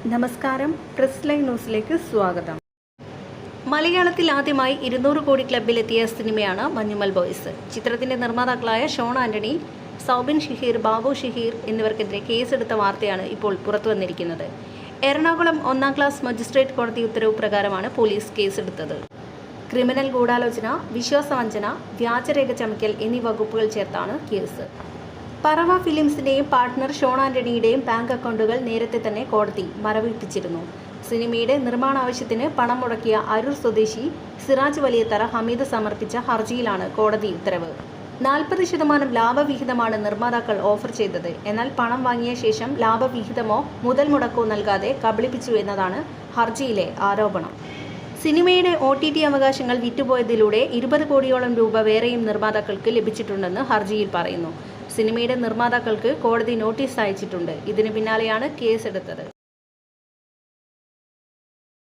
നമസ്കാരം, press live ന്യൂസിലേക്ക് സ്വാഗതം. മലയാളത്തിൽ ആദ്യമായി 200 കോടി ക്ലബ്ബിലെത്തിയ സിനിമയാണ് മഞ്ഞുമൽ ബോയ്സ്. ചിത്രത്തിന്റെ നിർമ്മാതാക്കളായ ഷോൺ ആന്റണി, സൗബിൻ ഷഹീർ, ബാബു ഷഹീർ എന്നിവർക്കെതിരെ കേസെടുത്ത വാർത്തയാണ് ഇപ്പോൾ പുറത്തുവന്നിരിക്കുന്നത്. എറണാകുളം 1-ാം ക്ലാസ് മജിസ്ട്രേറ്റ് കോടതി ഉത്തരവ് പ്രകാരമാണ് പോലീസ് കേസെടുത്തത്. ക്രിമിനൽ ഗൂഢാലോചന, വിശ്വാസവഞ്ചന, വ്യാജരേഖ ചമയ്ക്കൽ എന്നീ വകുപ്പുകൾ ചേർത്താണ് കേസ്. പറവ ഫിലിംസിന്റെയും പാർട്ട്ണർ ഷോൺ ആന്റണിയുടെയും ബാങ്ക് അക്കൗണ്ടുകൾ നേരത്തെ തന്നെ കോടതി മരവിപ്പിച്ചിരുന്നു. സിനിമയുടെ നിർമ്മാണാവശ്യത്തിന് പണം മുടക്കിയ അരൂർ സ്വദേശി സിറാജ് വലിയത്തറ ഹമീദ് സമർപ്പിച്ച ഹർജിയിലാണ് കോടതി ഉത്തരവ്. 40% ലാഭവിഹിതമാണ് നിർമ്മാതാക്കൾ ഓഫർ ചെയ്തത്. എന്നാൽ പണം വാങ്ങിയ ശേഷം ലാഭവിഹിതമോ മുതൽ മുടക്കോ നൽകാതെ കബളിപ്പിച്ചു എന്നതാണ് ഹർജിയിലെ ആരോപണം. സിനിമയുടെ OTT അവകാശങ്ങൾ വിറ്റുപോയതിലൂടെ 20 കോടിയോളം രൂപ വേറെയും നിർമ്മാതാക്കൾക്ക് ലഭിച്ചിട്ടുണ്ടെന്ന് ഹർജിയിൽ പറയുന്നു. സിനിമയുടെ നിർമ്മാതാക്കൾക്ക് കോടതി നോട്ടീസ് അയച്ചിട്ടുണ്ട്. ഇതിന് പിന്നാലെയാണ് കേസെടുത്തത്.